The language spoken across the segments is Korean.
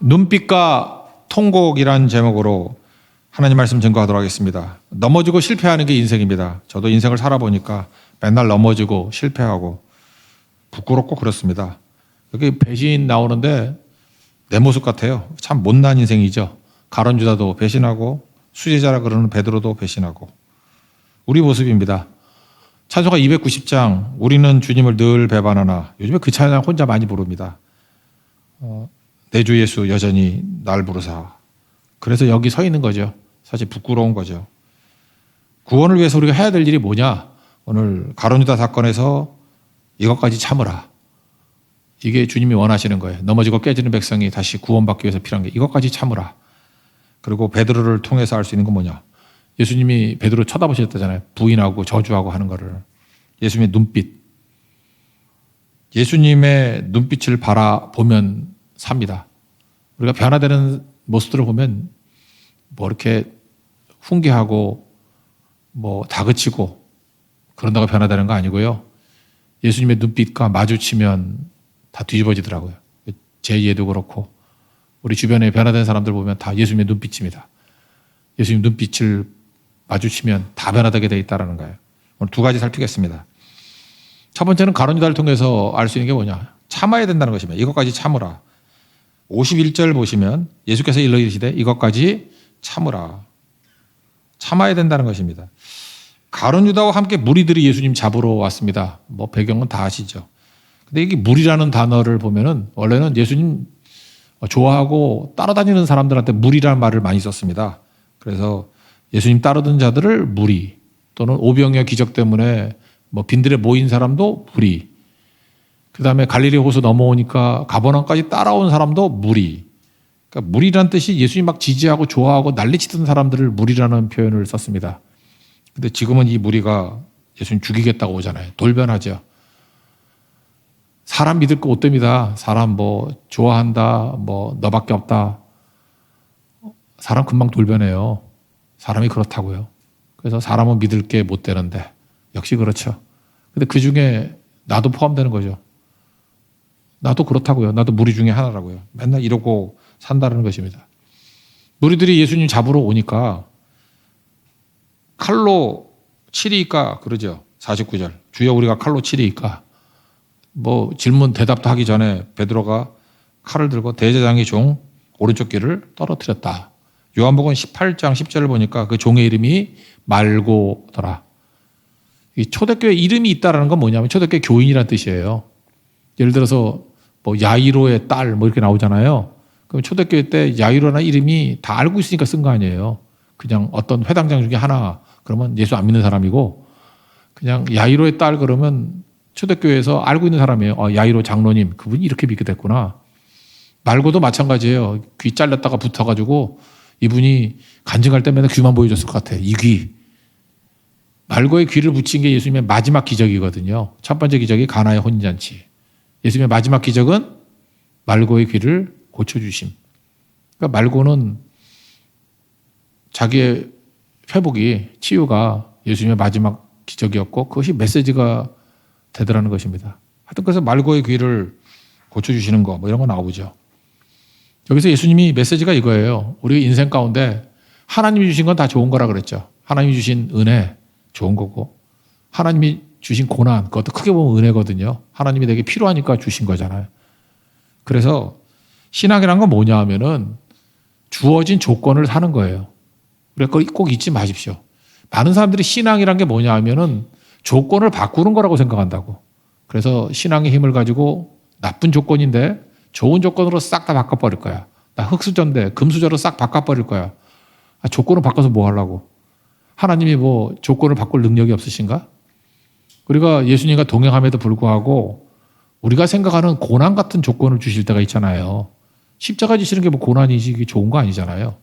눈빛과 통곡이란 제목으로 하나님 말씀 증거하도록 하겠습니다. 넘어지고 실패하는 게 인생입니다. 저도 인생을 살아보니까 맨날 넘어지고 실패하고 부끄럽고 그렇습니다. 여기 배신 나오는데 내 모습 같아요. 참 못난 인생이죠. 가룟 유다도 배신하고 수제자라 그러는 베드로도 배신하고 우리 모습입니다. 찬송가 290장 우리는 주님을 늘 배반하나 요즘에 그 찬양 혼자 많이 부릅니다. 내 주 예수 여전히 날 부르사. 그래서 여기 서 있는 거죠. 사실 부끄러운 거죠. 구원을 위해서 우리가 해야 될 일이 뭐냐? 오늘 가룟 유다 사건에서 이것까지 참으라. 이게 주님이 원하시는 거예요. 넘어지고 깨지는 백성이 다시 구원받기 위해서 필요한 게 이것까지 참으라. 그리고 베드로를 통해서 할 수 있는 건 뭐냐? 예수님이 베드로 쳐다보셨다잖아요. 부인하고 저주하고 하는 거를. 예수님의 눈빛. 예수님의 눈빛을 바라보면 삽니다. 우리가 변화되는 모습들을 보면 뭐 이렇게 훈계하고 뭐 다그치고 그런다고 변화되는 거 아니고요. 예수님의 눈빛과 마주치면 다 뒤집어지더라고요. 제 예도 그렇고 우리 주변에 변화된 사람들 보면 다 예수님의 눈빛입니다. 예수님 눈빛을 마주치면 다 변화되게 돼 있다는 거예요. 오늘 두 가지 살피겠습니다. 첫 번째는 가룟 유다를 통해서 알 수 있는 게 뭐냐? 참아야 된다는 것입니다. 이것까지 참으라. 51절 보시면 예수께서 일러 이르시되 이것까지 참으라. 참아야 된다는 것입니다. 가룟 유다와 함께 무리들이 예수님 잡으러 왔습니다. 뭐 배경은 다 아시죠. 근데 이게 무리라는 단어를 보면은 원래는 예수님 좋아하고 따라다니는 사람들한테 무리라는 말을 많이 썼습니다. 그래서 예수님 따르던 자들을 무리 또는 오병이어 기적 때문에 뭐 빈들에 모인 사람도 무리. 그 다음에 갈릴리 호수 넘어오니까 가버나움까지 따라온 사람도 무리. 그러니까 무리란 뜻이 예수님 막 지지하고 좋아하고 난리치던 사람들을 무리라는 표현을 썼습니다. 근데 지금은 이 무리가 예수님 죽이겠다고 오잖아요. 돌변하죠. 사람 믿을 거 못됩니다. 사람 뭐 좋아한다, 뭐 너밖에 없다. 사람 금방 돌변해요. 사람이 그렇다고요. 그래서 사람은 믿을 게 못 되는데 역시 그렇죠. 근데 그 중에 나도 포함되는 거죠. 나도 그렇다고요. 나도 무리 중에 하나라고요. 맨날 이러고 산다는 것입니다. 무리들이 예수님 잡으러 오니까 칼로 치리까 그러죠. 49절. 주여 우리가 칼로 치리까. 뭐 질문 대답도 하기 전에 베드로가 칼을 들고 대제사장의 종 오른쪽 귀를 떨어뜨렸다. 요한복음 18장 10절을 보니까 그 종의 이름이 말고더라. 이 초대교회 이름이 있다라는 건 뭐냐면 초대교회 교인이라는 뜻이에요. 예를 들어서 뭐 야이로의 딸 뭐 이렇게 나오잖아요. 그럼 초대교회 때 야이로라는 이름이 다 알고 있으니까 쓴 거 아니에요. 그냥 어떤 회당장 중에 하나 그러면 예수 안 믿는 사람이고 그냥 야이로의 딸 그러면 초대교회에서 알고 있는 사람이에요. 야이로 장로님 그분이 이렇게 믿게 됐구나. 말고도 마찬가지예요. 귀 잘렸다가 붙어가지고 이분이 간증할 때 맨날 귀만 보여줬을 것 같아요. 이 귀. 말고의 귀를 붙인 게 예수님의 마지막 기적이거든요. 첫 번째 기적이 가나의 혼인잔치. 예수님의 마지막 기적은 말고의 귀를 고쳐주심. 그러니까 말고는 자기의 회복이, 치유가 예수님의 마지막 기적이었고 그것이 메시지가 되더라는 것입니다. 하여튼 그래서 말고의 귀를 고쳐주시는 거 뭐 이런 거 나오죠. 여기서 예수님이 메시지가 이거예요. 우리 인생 가운데 하나님이 주신 건 다 좋은 거라 그랬죠. 하나님이 주신 은혜 좋은 거고 하나님이 주신 고난 그것도 크게 보면 은혜거든요. 하나님이 내게 필요하니까 주신 거잖아요. 그래서 신앙이란 건 뭐냐 하면은 주어진 조건을 사는 거예요. 그러니까 꼭 잊지 마십시오. 많은 사람들이 신앙이란 게 뭐냐 하면은 조건을 바꾸는 거라고 생각한다고. 그래서 신앙의 힘을 가지고 나쁜 조건인데 좋은 조건으로 싹 다 바꿔버릴 거야. 나 흙수저인데 금수저로 싹 바꿔버릴 거야. 조건을 바꿔서 뭐 하려고. 하나님이 뭐 조건을 바꿀 능력이 없으신가? 우리가 예수님과 동행함에도 불구하고 우리가 생각하는 고난 같은 조건을 주실 때가 있잖아요. 십자가 지시는 게 뭐 고난이지 이게 좋은 거 아니잖아요.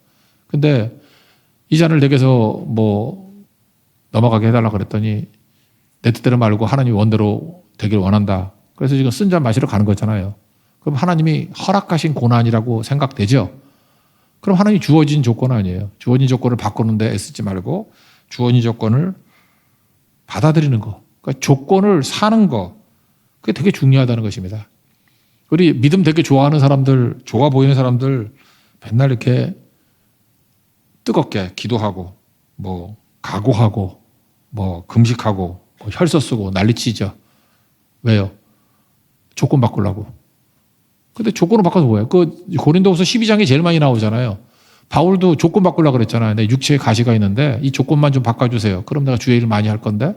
근데 이 잔을 내게서 뭐 넘어가게 해달라 그랬더니 내 뜻대로 말고 하나님이 원대로 되길 원한다. 그래서 지금 쓴 잔 마시러 가는 거잖아요. 그럼 하나님이 허락하신 고난이라고 생각되죠? 그럼 하나님이 주어진 조건 아니에요. 주어진 조건을 바꾸는데 애쓰지 말고 주어진 조건을 받아들이는 거. 그러니까 조건을 사는 거. 그게 되게 중요하다는 것입니다. 우리 믿음 되게 좋아하는 사람들, 좋아 보이는 사람들 맨날 이렇게 뜨겁게 기도하고 뭐 각오하고 뭐 금식하고 뭐 혈서 쓰고 난리치죠. 왜요? 조건 바꾸려고. 근데 조건을 바꿔서 뭐예요? 그 고린도후서 12장에 제일 많이 나오잖아요. 바울도 조건 바꾸려고 그랬잖아요. 내 육체에 가시가 있는데 이 조건만 좀 바꿔주세요. 그럼 내가 주의 일을 많이 할 건데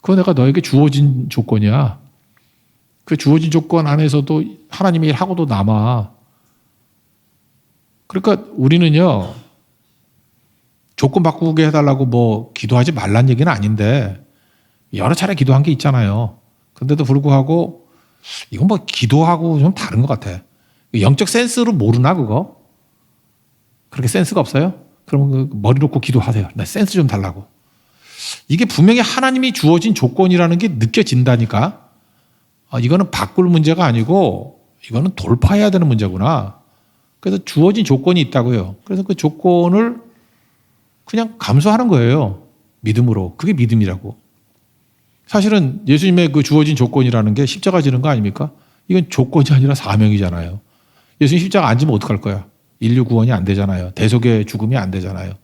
그거 내가 너에게 주어진 조건이야. 그 주어진 조건 안에서도 하나님이 일하고도 남아. 그러니까 우리는요, 조건 바꾸게 해달라고 뭐 기도하지 말란 얘기는 아닌데 여러 차례 기도한 게 있잖아요. 근데도 불구하고 이건 뭐 기도하고 좀 다른 것 같아. 영적 센스로 모르나 그거? 그렇게 센스가 없어요? 그러면 그 머리 놓고 기도하세요. 나 센스 좀 달라고. 이게 분명히 하나님이 주어진 조건이라는 게 느껴진다니까. 이거는 바꿀 문제가 아니고 이거는 돌파해야 되는 문제구나. 그래서 주어진 조건이 있다고요. 그래서 그 조건을 그냥 감수하는 거예요. 믿음으로. 그게 믿음이라고. 사실은 예수님의 그 주어진 조건이라는 게 십자가 지는 거 아닙니까? 이건 조건이 아니라 사명이잖아요. 예수님 십자가 안 지면 어떡할 거야? 인류 구원이 안 되잖아요. 대속의 죽음이 안 되잖아요.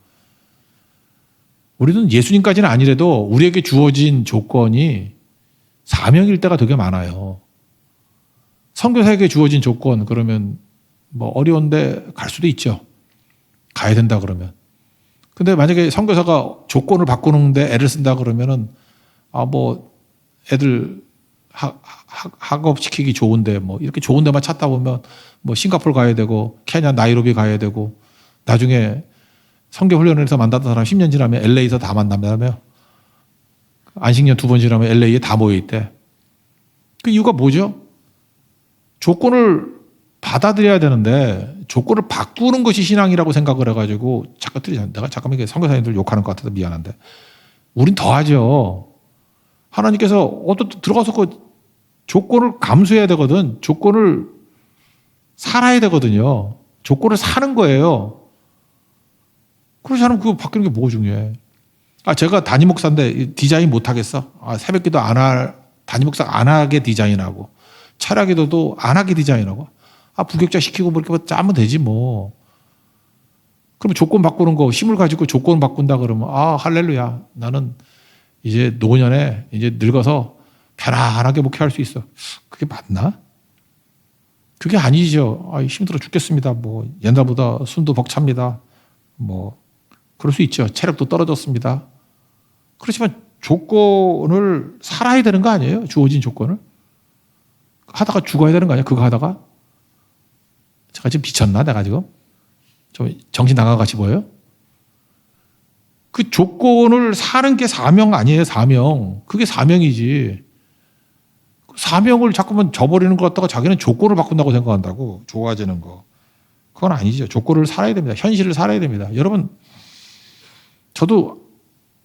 우리는 예수님까지는 아니래도 우리에게 주어진 조건이 사명일 때가 되게 많아요. 선교사에게 주어진 조건 그러면 뭐 어려운데 갈 수도 있죠. 가야 된다 그러면. 근데 만약에 선교사가 조건을 바꾸는데 애를 쓴다 그러면은 뭐 애들 학업 시키기 좋은데 뭐 이렇게 좋은 데만 찾다 보면 뭐 싱가포르 가야 되고 케냐 나이로비 가야 되고 나중에 선교 훈련에서 만났던 사람 10년 지나면 LA에서 다 만난다며 안식년 2번 지나면 LA에 다 모여 있대. 그 이유가 뭐죠? 조건을 받아들여야 되는데 조건을 바꾸는 것이 신앙이라고 생각을 해가지고 내가 잠깐만 선교사님들 욕하는 것 같아서 미안한데 우린 더하죠. 하나님께서 들어가서 그 조건을 감수해야 되거든. 조건을 살아야 되거든요. 조건을 사는 거예요. 그렇지 않으면 그거 바뀌는 게 뭐가 중요해. 제가 담임 목사인데 디자인 못 하겠어? 새벽 기도 담임 목사 안 하게 디자인하고 철학 기도도 안 하게 디자인하고 부격자 시키고 뭐 이렇게 짜면 되지 뭐. 그럼 조건 바꾸는 거 힘을 가지고 조건 바꾼다 그러면 할렐루야. 나는 이제 노년에 이제 늙어서 편안하게 목회할 수 있어. 그게 맞나? 그게 아니죠. 힘들어 죽겠습니다. 뭐 옛날보다 숨도 벅찹니다. 뭐 그럴 수 있죠. 체력도 떨어졌습니다. 그렇지만 조건을 살아야 되는 거 아니에요? 주어진 조건을. 하다가 죽어야 되는 거 아니야? 그거 하다가. 제가 지금 미쳤나? 내가 지금? 좀 정신 나간 같이 보여요? 그 조건을 사는 게 사명 아니에요? 사명. 그게 사명이지. 사명을 자꾸만 저버리는 것 같다가 자기는 조건을 바꾼다고 생각한다고. 좋아지는 거. 그건 아니죠. 조건을 살아야 됩니다. 현실을 살아야 됩니다. 여러분, 저도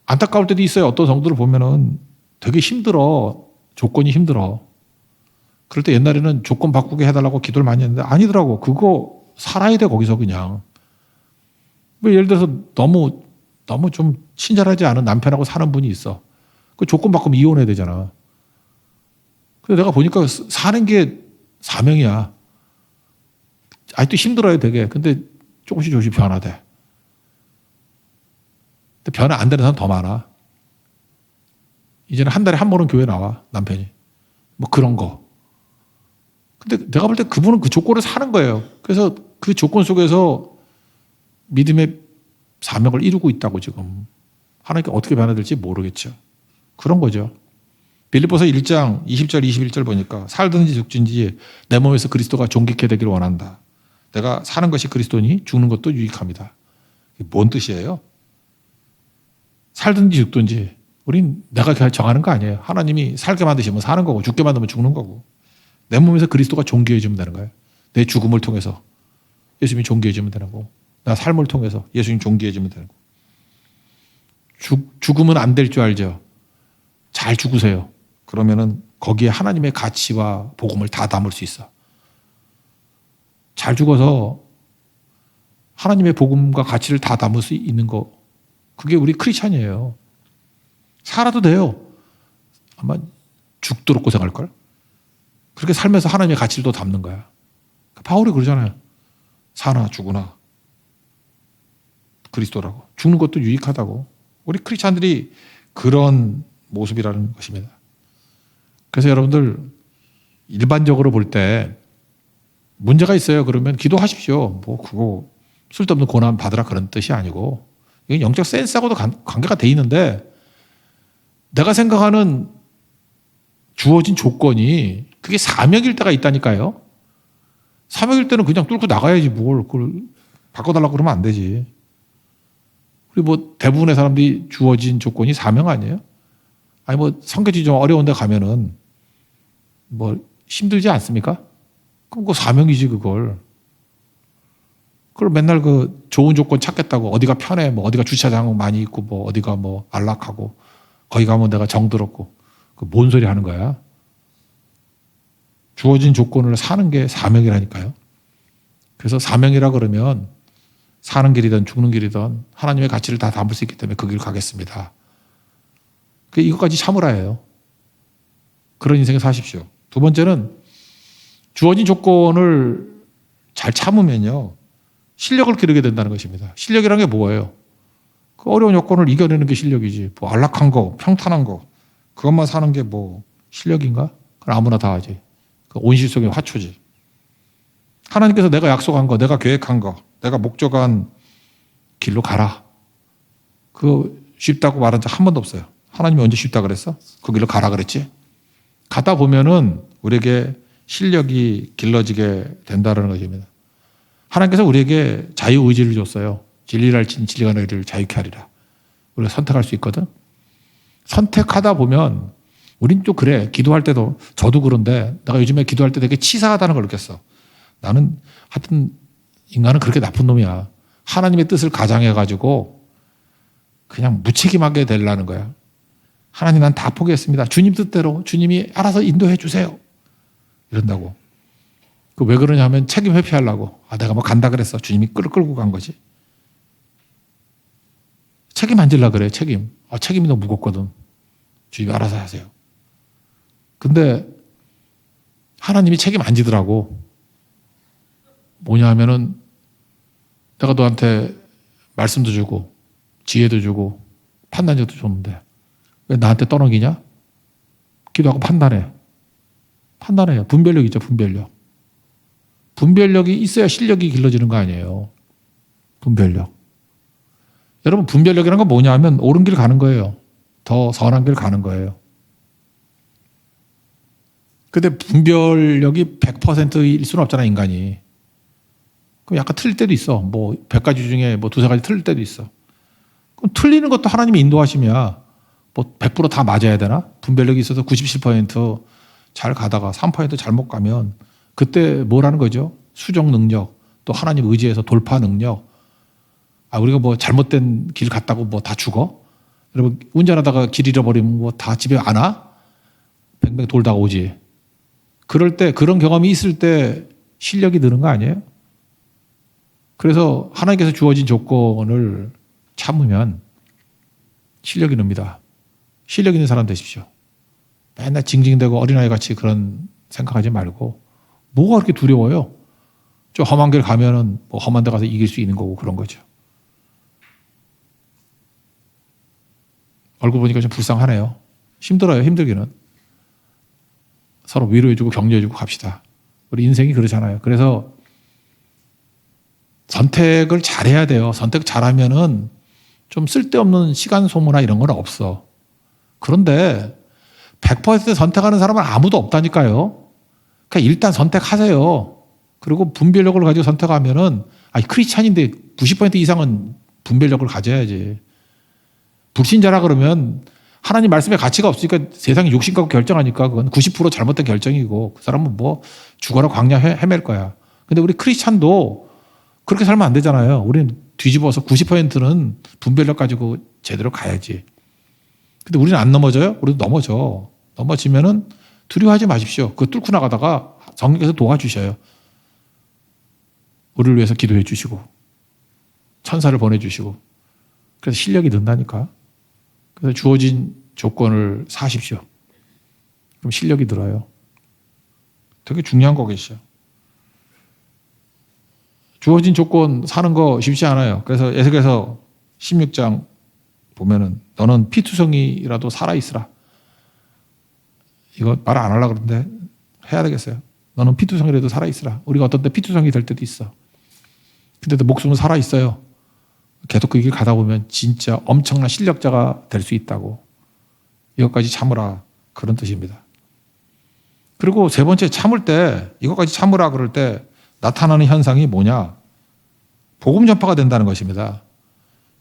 안타까울 때도 있어요. 어떤 성도를 보면은 되게 힘들어. 조건이 힘들어. 그럴 때 옛날에는 조건 바꾸게 해달라고 기도를 많이 했는데 아니더라고. 그거 살아야 돼, 거기서 그냥. 뭐 예를 들어서 너무 좀 친절하지 않은 남편하고 사는 분이 있어. 그 조건 바꾸면 이혼해야 되잖아. 그래서 내가 보니까 사는 게 사명이야. 아직도 힘들어요, 되게. 근데 조금씩 변화돼. 근데 변화 안 되는 사람 더 많아. 이제는 한 달에 한 번은 교회 나와, 남편이. 뭐 그런 거. 근데 내가 볼 때 그분은 그 조건을 사는 거예요. 그래서 그 조건 속에서 믿음의 사명을 이루고 있다고 지금. 하나님께 어떻게 변화될지 모르겠죠. 그런 거죠. 빌립보서 1장 20절 21절 보니까 살든지 죽든지 내 몸에서 그리스도가 존귀케 되기를 원한다. 내가 사는 것이 그리스도니 죽는 것도 유익합니다. 이게 뭔 뜻이에요? 살든지 죽든지 우린 내가 정하는 거 아니에요. 하나님이 살게 만드시면 사는 거고 죽게 만들면 죽는 거고 내 몸에서 그리스도가 존귀해지면 되는 거예요. 내 죽음을 통해서 예수님이 존귀해지면 되는 거고 나 삶을 통해서 예수님 존귀해지면 되는 거고 죽으면 안 될 줄 알죠. 잘 죽으세요. 그러면은 거기에 하나님의 가치와 복음을 다 담을 수 있어. 잘 죽어서 하나님의 복음과 가치를 다 담을 수 있는 거 그게 우리 크리스찬이에요. 살아도 돼요. 아마 죽도록 고생할걸. 그렇게 살면서 하나님의 가치를 또 담는 거야. 바울이 그러잖아요. 사나 죽으나 그리스도라고. 죽는 것도 유익하다고. 우리 크리스찬들이 그런 모습이라는 것입니다. 그래서 여러분들 일반적으로 볼 때 문제가 있어요. 그러면 기도하십시오. 뭐 그거 쓸데없는 고난 받으라 그런 뜻이 아니고 이건 영적 센스하고도 관계가 돼 있는데 내가 생각하는 주어진 조건이 그게 사명일 때가 있다니까요. 사명일 때는 그냥 뚫고 나가야지 뭘 그걸 바꿔달라고 그러면 안 되지. 그리고 뭐 대부분의 사람들이 주어진 조건이 사명 아니에요? 아니 뭐 성교지 좀 어려운 데 가면은 뭐 힘들지 않습니까? 그럼 그 사명이지 그걸. 그걸 맨날 그 좋은 조건 찾겠다고 어디가 편해 뭐 어디가 주차장 많이 있고 뭐 어디가 뭐 안락하고 거기 가면 내가 정들었고 그 뭔 소리 하는 거야? 주어진 조건을 사는 게 사명이라니까요. 그래서 사명이라 그러면 사는 길이든 죽는 길이든 하나님의 가치를 다 담을 수 있기 때문에 그 길 가겠습니다. 이것까지 참으라예요. 그런 인생을 사십시오. 두 번째는 주어진 조건을 잘 참으면요. 실력을 기르게 된다는 것입니다. 실력이라는 게 뭐예요? 그 어려운 여건을 이겨내는 게 실력이지. 뭐 안락한 거, 평탄한 거 그것만 사는 게 뭐 실력인가? 그건 아무나 다 하지. 그 온실 속의 화초지. 하나님께서 내가 약속한 거, 내가 계획한 거, 내가 목적한 길로 가라. 그거 쉽다고 말한 적 한 번도 없어요. 하나님이 언제 쉽다 그랬어? 그 길로 가라 그랬지? 가다 보면은 우리에게 실력이 길러지게 된다는 것입니다. 하나님께서 우리에게 자유의지를 줬어요. 진리를 알지니 진리가 너희를 자유케 하리라. 우리가 선택할 수 있거든. 선택하다 보면 우린 또 그래. 기도할 때도 저도 그런데 내가 요즘에 기도할 때 되게 치사하다는 걸 느꼈어. 나는 하여튼 인간은 그렇게 나쁜 놈이야. 하나님의 뜻을 가장해가지고 그냥 무책임하게 되려는 거야. 하나님 난 다 포기했습니다. 주님 뜻대로 주님이 알아서 인도해 주세요. 이런다고. 그 왜 그러냐 하면 책임 회피하려고. 내가 뭐 간다 그랬어. 주님이 끌고 간 거지. 책임 안 질라 그래. 책임이 너무 무겁거든. 주님이 알아서 하세요. 근데 하나님이 책임 안 지더라고. 뭐냐 하면은 내가 너한테 말씀도 주고 지혜도 주고 판단력도 줬는데 왜 나한테 떠넘기냐? 기도하고 판단해요. 분별력 있죠. 분별력이 있어야 실력이 길러지는 거 아니에요. 분별력. 여러분 분별력이라는 건 뭐냐 하면 옳은 길 가는 거예요. 더 선한 길 가는 거예요. 근데 분별력이 100%일 수는 없잖아 인간이. 그럼 약간 틀릴 때도 있어. 뭐 100가지 중에 뭐 두세 가지 틀릴 때도 있어. 그럼 틀리는 것도 하나님이 인도하시면 뭐 100%다 맞아야 되나? 분별력이 있어서 97%잘 가다가 3% 잘못 가면 그때 뭐라는 거죠? 수정 능력, 또 하나님 의지에서 돌파 능력. 우리가 뭐 잘못된 길 갔다고 뭐 다 죽어? 여러분 운전하다가 길 잃어버리면 뭐 다 집에 안 와? 뱅뱅 돌다가 오지. 그럴 때 그런 경험이 있을 때 실력이 느는 거 아니에요? 그래서 하나님께서 주어진 조건을 참으면 실력이 늡니다. 실력 있는 사람 되십시오. 맨날 징징대고 어린아이 같이 그런 생각하지 말고 뭐가 그렇게 두려워요? 저 험한 길 가면은 뭐 험한 데 가서 이길 수 있는 거고 그런 거죠. 얼굴 보니까 좀 불쌍하네요. 힘들어요. 힘들기는. 서로 위로해주고 격려해주고 갑시다. 우리 인생이 그러잖아요. 그래서 선택을 잘해야 돼요. 선택 잘하면은 좀 쓸데없는 시간 소모나 이런 건 없어. 그런데 100% 선택하는 사람은 아무도 없다니까요. 그러니까 일단 선택하세요. 그리고 분별력을 가지고 선택하면은 크리스찬인데 90% 이상은 분별력을 가져야지. 불신자라 그러면 하나님 말씀에 가치가 없으니까 세상에 욕심 갖고 결정하니까 그건 90% 잘못된 결정이고 그 사람은 뭐 죽어라 광야 헤맬 거야. 근데 우리 크리스찬도 그렇게 살면 안 되잖아요. 우리는 뒤집어서 90%는 분별력 가지고 제대로 가야지. 근데 우리는 안 넘어져요? 우리도 넘어져. 넘어지면은 두려워하지 마십시오. 그거 뚫고 나가다가 성령께서 도와주셔요. 우리를 위해서 기도해 주시고 천사를 보내주시고 그래서 실력이 는다니까. 그래서 주어진 조건을 사십시오. 그럼 실력이 늘어요. 되게 중요한 거겠죠. 주어진 조건 사는 거 쉽지 않아요. 그래서 에스겔서 16장 보면은 너는 피투성이라도 살아있으라. 이거 말 안 하려고 그러는데 해야 되겠어요. 너는 피투성이라도 살아있으라. 우리가 어떤 때 피투성이 될 때도 있어. 근데도 목숨은 살아있어요. 계속 그 길 가다 보면 진짜 엄청난 실력자가 될 수 있다고. 이것까지 참으라. 그런 뜻입니다. 그리고 세 번째 참을 때 이것까지 참으라 그럴 때 나타나는 현상이 뭐냐? 복음 전파가 된다는 것입니다.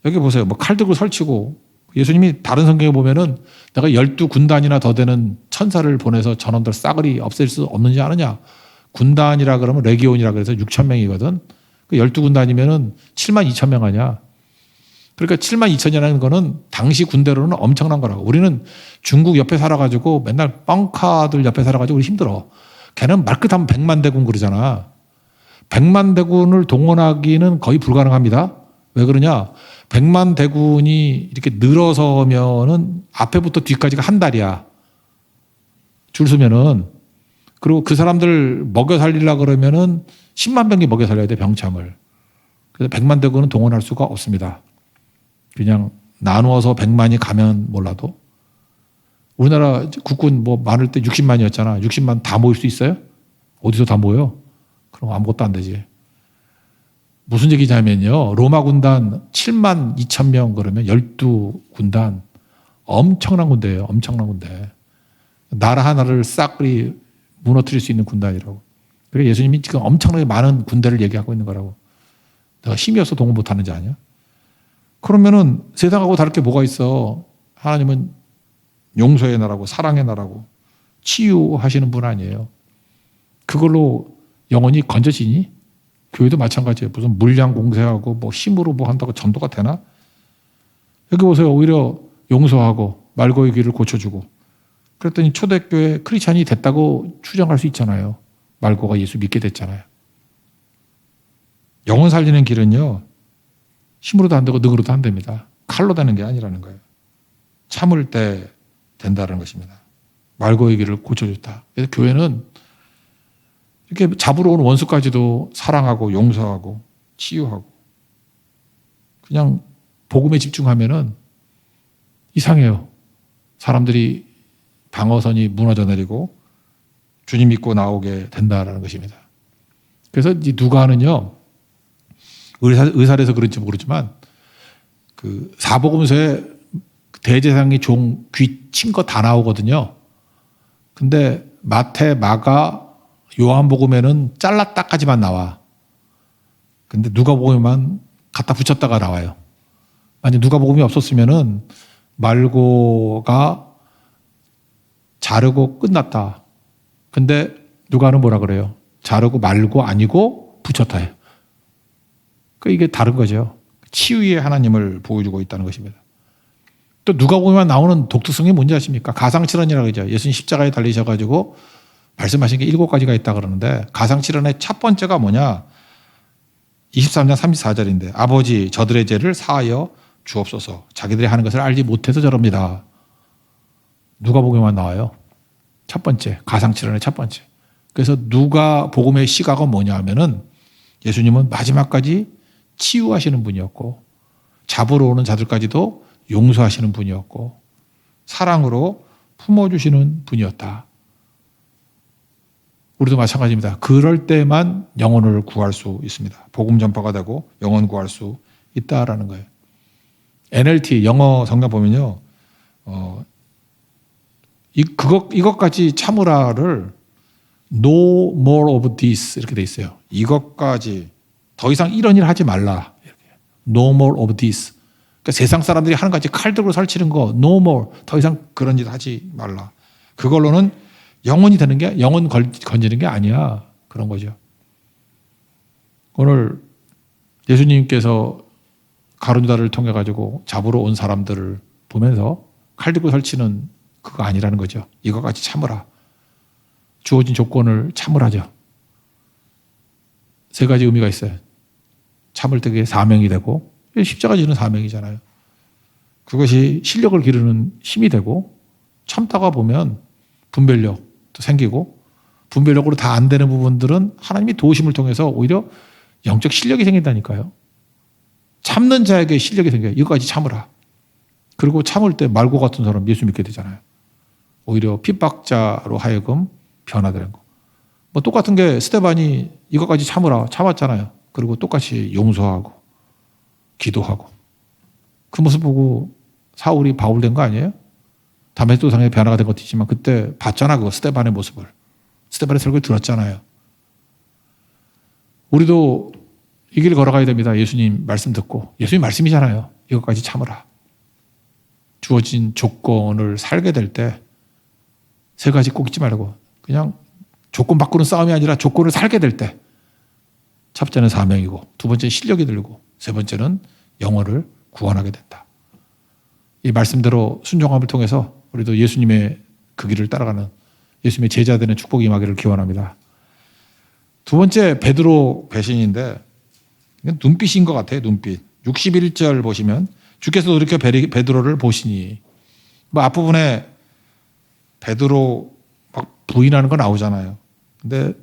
여기 보세요. 뭐 칼 들고 설치고 예수님이 다른 성경에 보면은 내가 12군단이나 더 되는 천사를 보내서 전원들 싸그리 없앨 수 없는지 아느냐? 군단이라 그러면 레기온이라 그래서 6,000명이거든. 그 12군단이면은 72,000명 아니야. 그러니까 72,000이라는 거는 당시 군대로는 엄청난 거라고. 우리는 중국 옆에 살아가지고 맨날 뻥카들 옆에 살아가지고 우리 힘들어. 걔는 말끝하면 100만 대군 그러잖아. 100만 대군을 동원하기는 거의 불가능합니다. 왜 그러냐? 100만 대군이 이렇게 늘어서면은 앞에부터 뒤까지가 한 달이야. 줄 서면은. 그리고 그 사람들 먹여 살리려고 그러면은 10만 병이 먹여 살려야 돼, 병참을. 그래서 100만 대군은 동원할 수가 없습니다. 그냥 나누어서 100만이 가면 몰라도. 우리나라 국군 뭐 많을 때 60만이었잖아. 60만 다 모일 수 있어요? 어디서 다 모여? 그럼 아무것도 안 되지. 무슨 얘기냐면요. 로마 군단 7만 2천 명 그러면 12군단. 엄청난 군대예요. 엄청난 군대. 나라 하나를 싹 무너뜨릴 수 있는 군단이라고. 그래 예수님이 지금 엄청나게 많은 군대를 얘기하고 있는 거라고. 내가 힘이 없어 동원 못하는지 아냐? 그러면은 세상하고 다를 게 뭐가 있어? 하나님은 용서의 나라고 사랑의 나라고 치유하시는 분 아니에요. 그걸로 영혼이 건져지니? 교회도 마찬가지예요. 무슨 물량 공세하고 뭐 힘으로 뭐 한다고 전도가 되나? 여기 보세요. 오히려 용서하고 말고의 귀를 고쳐주고 그랬더니 초대교회 크리스찬이 됐다고 추정할 수 있잖아요. 말고가 예수 믿게 됐잖아요. 영혼 살리는 길은요. 힘으로도 안 되고 능으로도 안 됩니다. 칼로 되는 게 아니라는 거예요. 참을 때 된다는 것입니다. 말고의 길을 고쳐줬다. 그래서 교회는 이렇게 잡으러 온 원수까지도 사랑하고 용서하고 치유하고 그냥 복음에 집중하면은 이상해요. 사람들이 방어선이 무너져 내리고 주님 믿고 나오게 된다는 것입니다. 그래서 이 누가는요. 의사라서 그런지 모르지만 그 사복음서에 대제사장이 종 귀 친 거 다 나오거든요. 근데 마태, 마가, 요한복음에는 잘랐다까지만 나와. 근데 누가복음에만 갖다 붙였다가 나와요. 만약 누가복음이 없었으면은 말고가 자르고 끝났다. 근데 누가는 뭐라 그래요? 자르고 말고 아니고 붙였다 해요. 이게 다른 거죠. 치유의 하나님을 보여주고 있다는 것입니다. 또 누가복음에만 나오는 독특성이 뭔지 아십니까? 가상칠언이라고 하죠. 예수님 십자가에 달리셔가지고 말씀하신 게 7가지가 있다 그러는데 가상칠언의 첫 번째가 뭐냐? 23장 34절인데 아버지 저들의 죄를 사하여 주옵소서. 자기들이 하는 것을 알지 못해서 저럽니다. 누가복음에만 나와요. 첫 번째 가상칠언의 첫 번째. 그래서 누가복음의 시각은 뭐냐 하면은 예수님은 마지막까지 치유하시는 분이었고 잡으러 오는 자들까지도 용서하시는 분이었고 사랑으로 품어주시는 분이었다. 우리도 마찬가지입니다. 그럴 때만 영혼을 구할 수 있습니다. 복음 전파가 되고 영혼 구할 수 있다라는 거예요. NLT 영어 성경 보면요. 이것까지 참으라를 No more of this 이렇게 돼 있어요. 이것까지 더 이상 이런 일 하지 말라. No more of this. 그러니까 세상 사람들이 하는 같이 칼 들고 설치는 거 no more. 더 이상 그런 일 하지 말라. 그걸로는 영혼이 되는 게 영혼 건지는 게 아니야. 그런 거죠. 오늘 예수님께서 가룟유다를 통해 가지고 잡으러 온 사람들을 보면서 칼 들고 설치는 그거 아니라는 거죠. 이거까지 참으라. 주어진 조건을 참으라죠. 3가지 의미가 있어요. 참을 때 그게 사명이 되고 십자가 지는 사명이잖아요. 그것이 실력을 기르는 힘이 되고 참다가 보면 분별력도 생기고 분별력으로 다 안 되는 부분들은 하나님이 도우심을 통해서 오히려 영적 실력이 생긴다니까요. 참는 자에게 실력이 생겨요. 이거까지 참으라. 그리고 참을 때 말고 같은 사람 예수 믿게 되잖아요. 오히려 핍박자로 하여금 변화되는 거. 뭐 똑같은 게 스데반이 이거까지 참으라 참았잖아요. 그리고 똑같이 용서하고 기도하고 그 모습 보고 사울이 바울 된 거 아니에요? 다메섹도상에 변화가 된 것도 있지만 그때 봤잖아. 그 스데반의 모습을. 스데반의 설교를 들었잖아요. 우리도 이 길 걸어가야 됩니다. 예수님 말씀 듣고. 예수님 말씀이잖아요. 이것까지 참으라. 주어진 조건을 살게 될 때 세 가지 꼭 잊지 말고 그냥 조건 바꾸는 싸움이 아니라 조건을 살게 될 때 첫 번째는 사명이고 두 번째는 실력이 들고 세 번째는 영혼을 구원하게 된다. 이 말씀대로 순종함을 통해서 우리도 예수님의 그 길을 따라가는 예수님의 제자 되는 축복이 임하기를 기원합니다. 두 번째 베드로 배신인데 이건 눈빛인 것 같아요. 눈빛. 61절 보시면 주께서도 이렇게 베드로를 보시니 뭐 앞부분에 베드로 막 부인하는 거 나오잖아요. 근데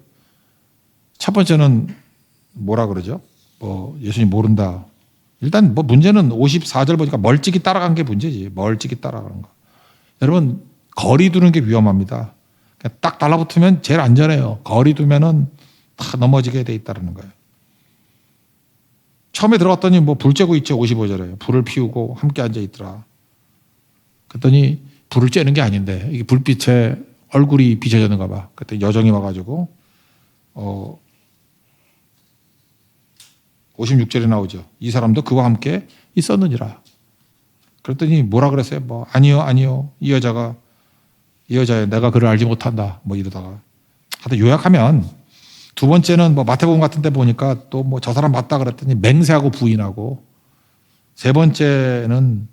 첫 번째는 뭐라 그러죠? 뭐 예수님 모른다. 일단 뭐 문제는 54절 보니까 멀찍이 따라간 게 문제지. 멀찍이 따라가는 거. 여러분 거리 두는 게 위험합니다. 그냥 딱 달라붙으면 제일 안전해요. 거리 두면은 다 넘어지게 돼 있다는 거예요. 처음에 들어갔더니 뭐 불 쬐고 있죠. 55절에. 불을 피우고 함께 앉아 있더라. 그랬더니 불을 쬐는 게 아닌데 이게 불빛에 얼굴이 비춰졌는가 봐. 그때 여정이 와가지고 56절에 나오죠. 이 사람도 그와 함께 있었느니라. 그랬더니 뭐라 그랬어요? 뭐 아니요. 이 여자애 내가 그를 알지 못한다. 뭐 이러다가 하여튼 요약하면 두 번째는 뭐 마태복음 같은 데 보니까 또 뭐 저 사람 맞다 그랬더니 맹세하고 부인하고 세 번째는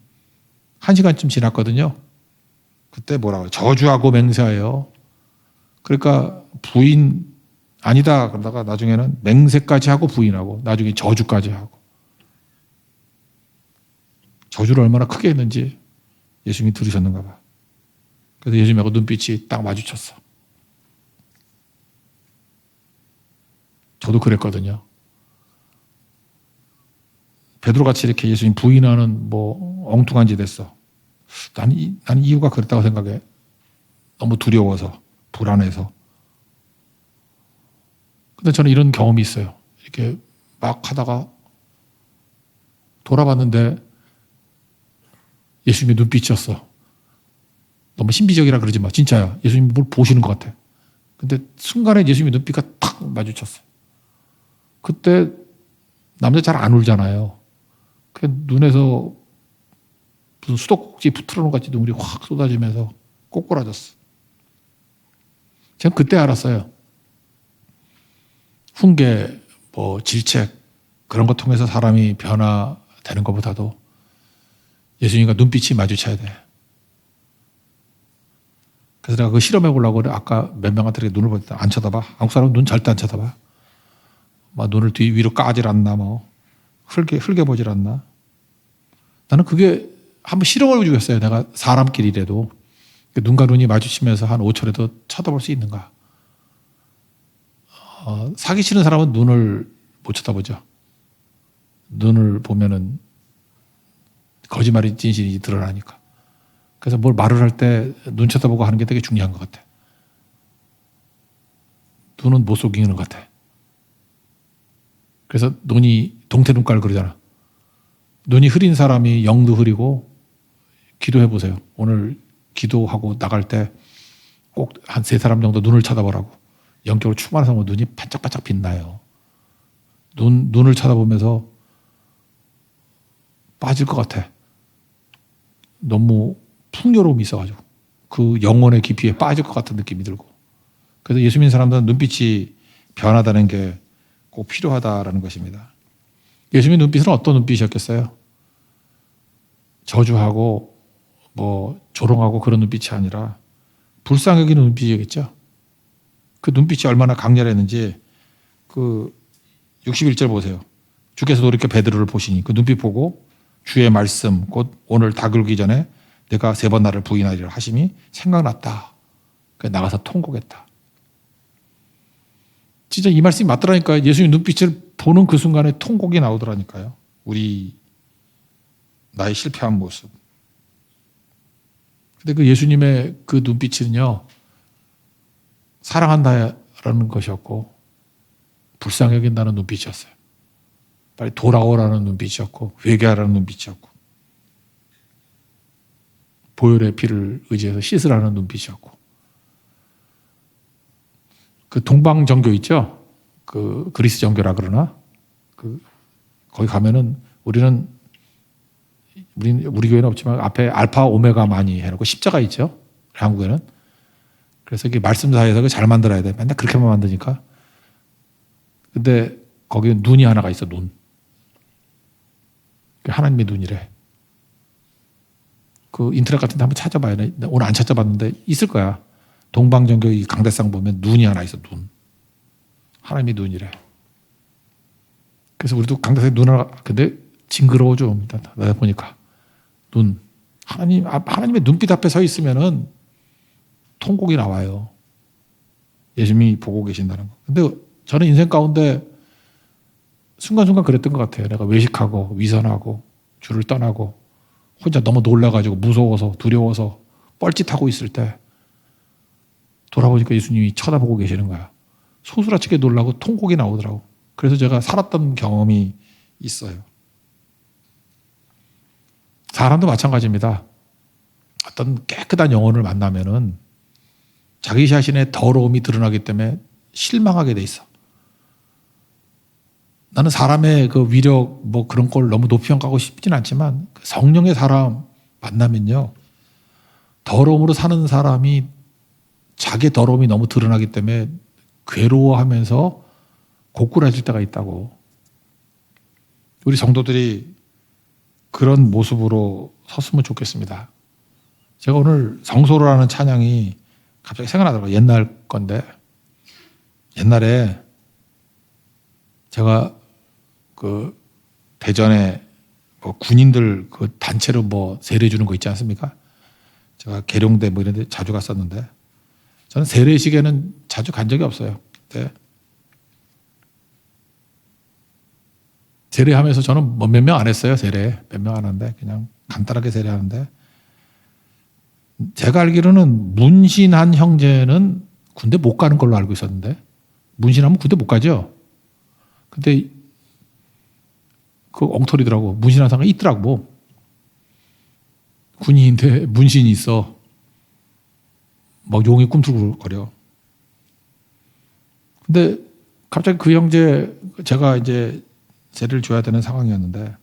1시간쯤 지났거든요. 그때 뭐라고 저주하고 맹세하여 그러니까 부인 아니다 그러다가 나중에는 맹세까지 하고 부인하고 나중에 저주까지 하고 저주를 얼마나 크게 했는지 예수님이 들으셨는가 봐. 그래서 예수님하고 눈빛이 딱 마주쳤어. 저도 그랬거든요. 베드로같이 이렇게 예수님 부인하는 뭐 엉뚱한 짓 했어. 나는 이유가 그렇다고 생각해. 너무 두려워서 불안해서. 근데 저는 이런 경험이 있어요. 이렇게 막 하다가 돌아봤는데 예수님의 눈빛이었어. 너무 신비적이라 그러지 마. 진짜야. 예수님이 뭘 보시는 것 같아. 근데 순간에 예수님의 눈빛과 탁 마주쳤어. 그때 남자 잘 안 울잖아요. 그 눈에서 무슨 수도꼭지 붙들어 놓은 같이 눈물이 확 쏟아지면서 꼬꾸라졌어. 제가 그때 알았어요. 훈계, 뭐 질책 그런 것 통해서 사람이 변화되는 것보다도 예수님과 눈빛이 마주쳐야 돼. 그래서 내가 그거 실험해 보려고 그래. 아까 몇 명한테 눈을 볼 때 안 쳐다봐. 한국 사람은 눈 절대 안 쳐다봐. 막 눈을 위로 까질 않나, 뭐 흘게 보질 않나. 나는 그게 한번 실험을 해주겠어요. 내가 사람끼리라도 눈과 눈이 마주치면서 한 5초라도 쳐다볼 수 있는가. 사기 치는 사람은 눈을 못 쳐다보죠. 눈을 보면은 거짓말이 진실이 드러나니까. 그래서 뭘 말을 할 때 눈 쳐다보고 하는 게 되게 중요한 것 같아. 눈은 못 속이는 것 같아. 그래서 눈이 동태눈깔 그러잖아. 눈이 흐린 사람이 영도 흐리고 기도해 보세요. 오늘 기도하고 나갈 때 꼭 한 세 사람 정도 눈을 쳐다보라고. 영적으로 충만한 사람은 눈이 반짝반짝 빛나요. 눈을 쳐다보면서 빠질 것 같아. 너무 풍요로움이 있어가지고 그 영혼의 깊이에 빠질 것 같은 느낌이 들고. 그래서 예수 믿는 사람들은 눈빛이 변하다는 게 꼭 필요하다라는 것입니다. 예수 믿는 눈빛은 어떤 눈빛이었겠어요? 저주하고 뭐 조롱하고 그런 눈빛이 아니라 불쌍히 여기는 눈빛이겠죠. 그 눈빛이 얼마나 강렬했는지 그 61절 보세요. 주께서도 이렇게 베드로를 보시니 그 눈빛 보고 주의 말씀 곧 오늘 다 굴기 전에 내가 3번 나를 부인하리라 하심이 생각났다. 그래서 나가서 통곡했다. 진짜 이 말씀이 맞더라니까요. 예수님 눈빛을 보는 그 순간에 통곡이 나오더라니까요. 나의 실패한 모습. 근데 그 예수님의 그 눈빛은요, 사랑한다라는 것이었고, 불쌍히 여긴다는 눈빛이었어요. 빨리 돌아오라는 눈빛이었고, 회개하라는 눈빛이었고, 보혈의 피를 의지해서 씻으라는 눈빛이었고, 그 동방정교 있죠? 그 그리스 정교라 그러나? 거기 가면은 우리 교회는 없지만 앞에 알파 오메가 많이 해놓고 십자가 있죠? 한국에는. 그래서 이게 말씀사에서 잘 만들어야 돼. 맨날 그렇게만 만드니까. 근데 거기에 눈이 하나가 있어, 눈. 하나님의 눈이래. 그 인터넷 같은 데 한번 찾아봐야 돼. 오늘 안 찾아봤는데 있을 거야. 동방정교 이 강대상 보면 눈이 하나 있어, 눈. 하나님의 눈이래. 그래서 우리도 강대상에 눈 하나, 근데 징그러워 좀. 일단 내가 보니까. 눈. 하나님의 눈빛 앞에 서 있으면은 통곡이 나와요. 예수님이 보고 계신다는 거. 근데 저는 인생 가운데 순간순간 그랬던 것 같아요. 내가 외식하고, 위선하고, 주를 떠나고, 혼자 너무 놀라가지고, 무서워서, 두려워서, 뻘짓하고 있을 때, 돌아보니까 예수님이 쳐다보고 계시는 거야. 소스라치게 놀라고 통곡이 나오더라고. 그래서 제가 살았던 경험이 있어요. 사람도 마찬가지입니다. 어떤 깨끗한 영혼을 만나면은 자기 자신의 더러움이 드러나기 때문에 실망하게 돼 있어. 나는 사람의 그 위력 뭐 그런 걸 너무 높이 평가하고 싶진 않지만 성령의 사람 만나면요. 더러움으로 사는 사람이 자기 더러움이 너무 드러나기 때문에 괴로워하면서 고꾸라질 때가 있다고. 우리 성도들이 그런 모습으로 섰으면 좋겠습니다. 제가 오늘 성소로라는 찬양이 갑자기 생각나더라고요. 옛날 건데. 옛날에 제가 그 대전에 뭐 군인들 그 단체로 뭐 세례 주는 거 있지 않습니까? 제가 계룡대 뭐 이런 데 자주 갔었는데 저는 세례식에는 자주 간 적이 없어요. 그때 세례하면서 저는 뭐 몇 명 안 했어요. 세례 몇 명 안 하는데 그냥 간단하게 세례하는데 제가 알기로는 문신한 형제는 군대 못 가는 걸로 알고 있었는데 문신하면 군대 못 가죠. 근데 그 엉터리더라고. 문신한 사람이 있더라고. 군인인데 문신이 있어. 막 용이 꿈틀거려. 근데 갑자기 그 형제 제가 이제 세례를 줘야 되는 상황이었는데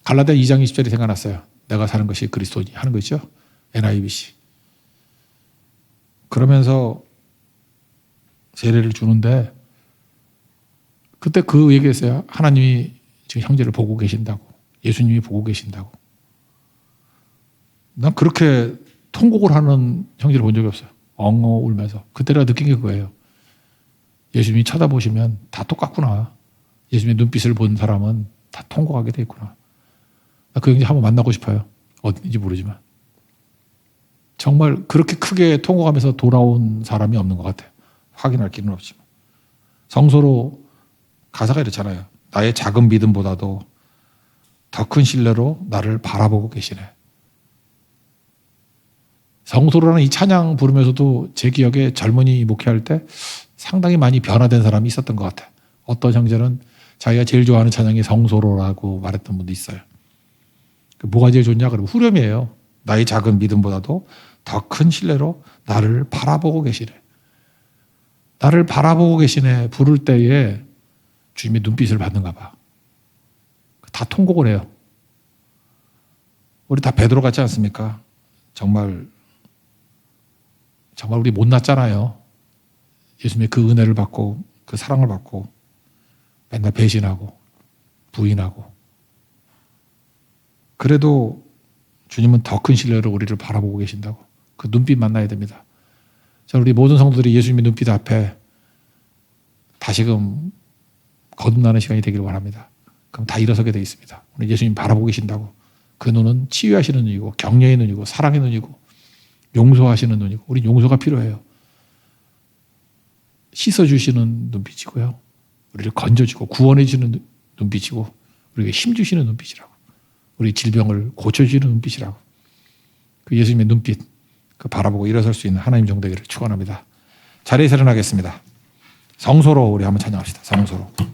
갈라디아 2장 20절이 생각났어요. 내가 사는 것이 그리스도니 하는 거 있죠. NIBC. 그러면서 세례를 주는데 그때 그 얘기했어요. 하나님이 지금 형제를 보고 계신다고. 예수님이 보고 계신다고. 난 그렇게 통곡을 하는 형제를 본 적이 없어요. 엉엉 울면서. 그때 내가 느낀 게 그거예요. 예수님이 쳐다보시면 다 똑같구나. 예수님의 눈빛을 본 사람은 다 통곡하게 돼 있구나. 나 그 형제 한번 만나고 싶어요. 어딘지 모르지만. 정말 그렇게 크게 통곡하면서 돌아온 사람이 없는 것 같아요. 확인할 길은 없지만. 성서로 가사가 이렇잖아요. 나의 작은 믿음보다도 더 큰 신뢰로 나를 바라보고 계시네. 성소로라는 이 찬양 부르면서도 제 기억에 젊은이 목회할 때 상당히 많이 변화된 사람이 있었던 것 같아요. 어떤 형제는 자기가 제일 좋아하는 찬양이 성소로라고 말했던 분도 있어요. 뭐가 제일 좋냐? 그러면 후렴이에요. 나의 작은 믿음보다도 더 큰 신뢰로 나를 바라보고 계시네. 나를 바라보고 계시네. 부를 때에 주님의 눈빛을 받는가 봐. 다 통곡을 해요. 우리 다 베드로 같지 않습니까? 정말 우리 못났잖아요. 예수님의 그 은혜를 받고 그 사랑을 받고 맨날 배신하고 부인하고 그래도 주님은 더 큰 신뢰로 우리를 바라보고 계신다고. 그 눈빛 만나야 됩니다. 자, 우리 모든 성도들이 예수님의 눈빛 앞에 다시금 거듭나는 시간이 되기를 원합니다. 그럼 다 일어서게 되어 있습니다. 우리 예수님 바라보고 계신다고. 그 눈은 치유하시는 눈이고 격려의 눈이고 사랑의 눈이고 용서하시는 눈이고 우리 용서가 필요해요. 씻어주시는 눈빛이고요. 우리를 건져주고 구원해주는 눈빛이고 우리에게 힘주시는 눈빛이라고. 우리 질병을 고쳐주는 눈빛이라고. 그 예수님의 눈빛 그 바라보고 일어설 수 있는 하나님 정되기를 축원합니다. 자리에서 일어나겠습니다. 성소로 우리 한번 찬양합시다. 성소로.